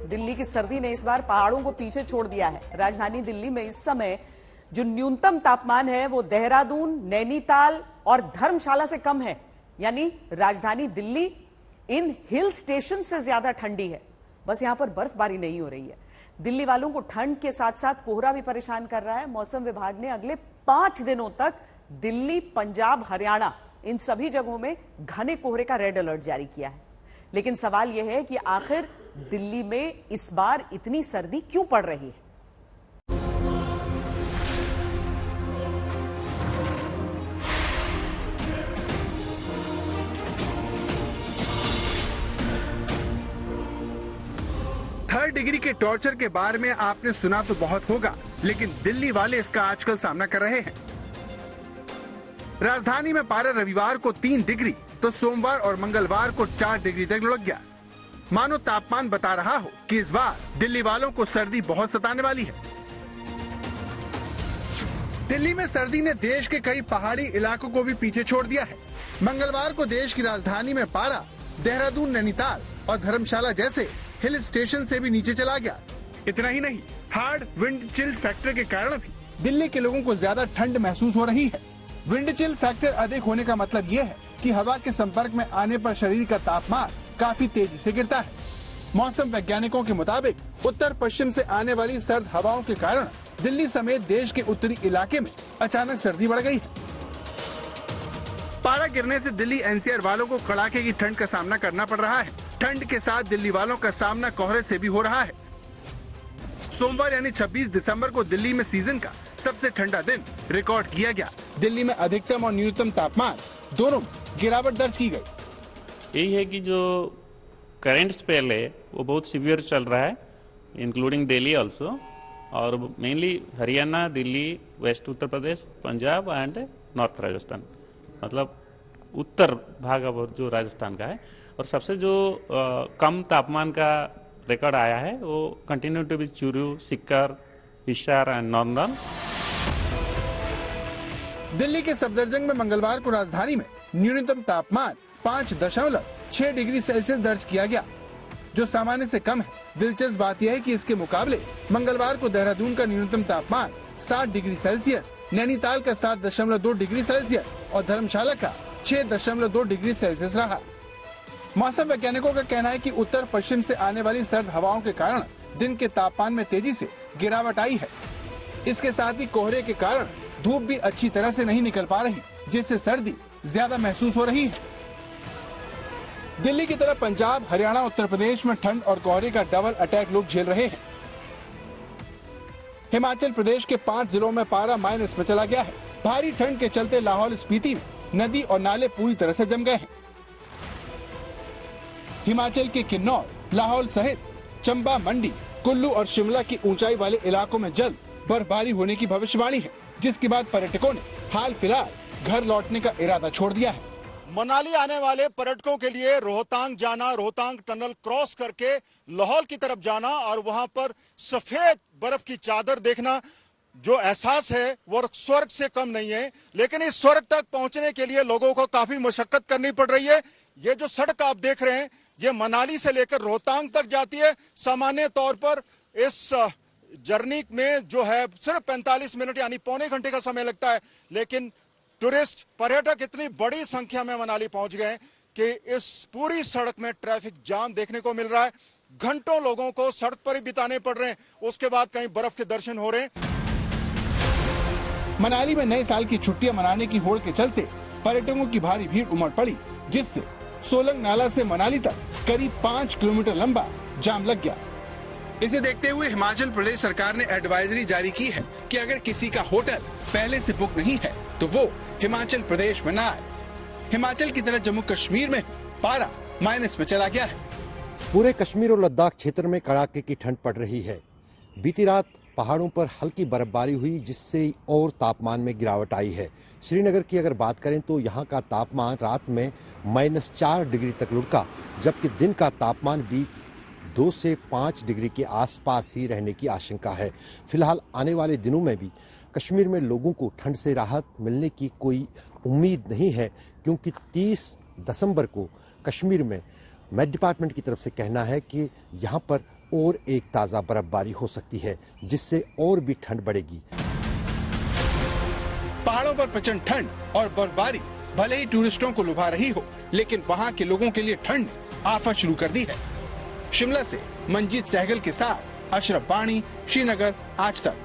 दिल्ली की सर्दी ने इस बार पहाड़ों को पीछे छोड़ दिया है। राजधानी दिल्ली में इस समय जो न्यूनतम तापमान है वो देहरादून, नैनीताल और धर्मशाला से कम है। यानी राजधानी दिल्ली इन हिल स्टेशन से ज्यादा ठंडी है। बस यहां पर बर्फबारी नहीं हो रही है। दिल्ली वालों को ठंड के साथ साथ कोहरा भी परेशान कर रहा है। मौसम विभाग ने अगले 5 दिनों तक दिल्ली, पंजाब, हरियाणा इन सभी जगहों में घने कोहरे का रेड अलर्ट जारी किया है। लेकिन सवाल यह है कि आखिर दिल्ली में इस बार इतनी सर्दी क्यों पड़ रही है? थर्ड डिग्री के टॉर्चर के बारे में आपने सुना तो बहुत होगा, लेकिन दिल्ली वाले इसका आजकल सामना कर रहे हैं। राजधानी में पारा रविवार को 3 डिग्री तो सोमवार और मंगलवार को 4 डिग्री तक लुढ़क गया। मानो तापमान बता रहा हो कि इस बार दिल्ली वालों को सर्दी बहुत सताने वाली है। दिल्ली में सर्दी ने देश के कई पहाड़ी इलाकों को भी पीछे छोड़ दिया है। मंगलवार को देश की राजधानी में पारा देहरादून, नैनीताल और धर्मशाला जैसे हिल स्टेशन से भी नीचे चला गया। इतना ही नहीं, हार्ड विंड चिल फैक्टर के कारण भी दिल्ली के लोगों को ज्यादा ठंड महसूस हो रही है। विंड चिल फैक्टर अधिक होने का मतलब ये है कि हवा के संपर्क में आने पर शरीर का तापमान काफी तेजी से गिरता है। मौसम वैज्ञानिकों के मुताबिक उत्तर पश्चिम से आने वाली सर्द हवाओं के कारण दिल्ली समेत देश के उत्तरी इलाके में अचानक सर्दी बढ़ गई है। पारा गिरने से दिल्ली एनसीआर वालों को कड़ाके की ठंड का सामना करना पड़ रहा है। ठंड के साथ दिल्ली वालों का सामना कोहरे से भी हो रहा है। सोमवार यानी 26 दिसंबर को दिल्ली में सीजन का सबसे ठंडा दिन रिकॉर्ड किया गया। दिल्ली में अधिकतम और न्यूनतम तापमान दोनों में गिरावट दर्ज की गई। यही है कि जो करंट स्पेल है वो बहुत सीवियर चल रहा है, इंक्लूडिंग दिल्ली ऑल्सो, और mainly Haryana, Delhi, west Uttar Pradesh, Punjab and north Rajasthan, मतलब उत्तर भाग जो राजस्थान का है। और सबसे जो कम तापमान का रिकॉर्ड आया है वो continue to be Churu, Sikar, Hisar and northern. Delhi के सफदरजंग में मंगलवार को राजधानी में न्यूनतम तापमान 5.6 डिग्री सेल्सियस दर्ज किया गया, जो सामान्य से कम है। दिलचस्प बात यह है कि इसके मुकाबले मंगलवार को देहरादून का न्यूनतम तापमान 7 डिग्री सेल्सियस, नैनीताल का 7.2 डिग्री सेल्सियस और धर्मशाला का 6.2 डिग्री सेल्सियस रहा। मौसम वैज्ञानिकों का कहना है कि उत्तर पश्चिम से आने वाली सर्द हवाओं के कारण दिन के तापमान में तेजी से गिरावट आई है। इसके साथ ही कोहरे के कारण धूप भी अच्छी तरह से नहीं निकल पा रही, जिससे सर्दी ज्यादा महसूस हो रही है। दिल्ली की तरह पंजाब, हरियाणा, उत्तर प्रदेश में ठंड और कोहरे का डबल अटैक लोग झेल रहे हैं। हिमाचल प्रदेश के 5 जिलों में पारा माइनस में चला गया है। भारी ठंड के चलते लाहौल स्पीति में नदी और नाले पूरी तरह से जम गए हैं। हिमाचल के किन्नौर, लाहौल सहित चंबा, मंडी, कुल्लू और शिमला की ऊंचाई वाले इलाकों में जल्द बर्फबारी होने की भविष्यवाणी है, जिसके बाद पर्यटकों ने हाल फिलहाल घर लौटने का इरादा छोड़ दिया है। मनाली आने वाले पर्यटकों के लिए रोहतांग जाना, रोहतांग टनल क्रॉस करके लाहौल की तरफ जाना और वहां पर सफेद बर्फ की चादर देखना, जो एहसास है वो स्वर्ग से कम नहीं है। लेकिन इस स्वर्ग तक पहुंचने के लिए लोगों को काफी मशक्कत करनी पड़ रही है। ये जो सड़क आप देख रहे हैं ये मनाली से लेकर रोहतांग तक जाती है। सामान्य तौर पर इस जर्नी में जो है सिर्फ 45 मिनट यानी पौने घंटे का समय लगता है, लेकिन टूरिस्ट, पर्यटक इतनी बड़ी संख्या में मनाली पहुंच गए कि इस पूरी सड़क में ट्रैफिक जाम देखने को मिल रहा है। घंटों लोगों को सड़क पर ही बिताने पड़ रहे हैं, उसके बाद कहीं बर्फ के दर्शन हो रहे हैं। मनाली में नए साल की छुट्टियां मनाने की होड़ के चलते पर्यटकों की भारी भीड़ उमड़ पड़ी, जिससे सोलंग नाला से मनाली तक करीब 5 किलोमीटर लंबा जाम लग गया। इसे देखते हुए हिमाचल प्रदेश सरकार ने एडवाइजरी जारी की है कि अगर किसी का होटल पहले से बुक नहीं है तो वो हिमाचल प्रदेश में न आए। हिमाचल की तरह जम्मू कश्मीर में पारा माइनस में चला गया है। पूरे कश्मीर और लद्दाख क्षेत्र में कड़ाके की ठंड पड़ रही है। बीती रात पहाड़ों पर हल्की बर्फबारी हुई, जिससे और तापमान में गिरावट आई है। श्रीनगर की अगर बात करें तो यहाँ का तापमान रात में -4 डिग्री तक लुढ़का, जबकि दिन का तापमान भी 2 से 5 डिग्री के आसपास ही रहने की आशंका है। फिलहाल आने वाले दिनों में भी कश्मीर में लोगों को ठंड से राहत मिलने की कोई उम्मीद नहीं है, क्योंकि 30 दिसंबर को कश्मीर में मेट डिपार्टमेंट की तरफ से कहना है कि यहाँ पर और एक ताजा बर्फबारी हो सकती है, जिससे और भी ठंड बढ़ेगी। पहाड़ों पर प्रचंड ठंड और बर्फबारी भले ही टूरिस्टों को लुभा रही हो, लेकिन वहाँ के लोगों के लिए ठंड ने आफत शुरू कर दी है। शिमला से मंजीत सहगल के साथ अशरफ वाणी, श्रीनगर, आज तक।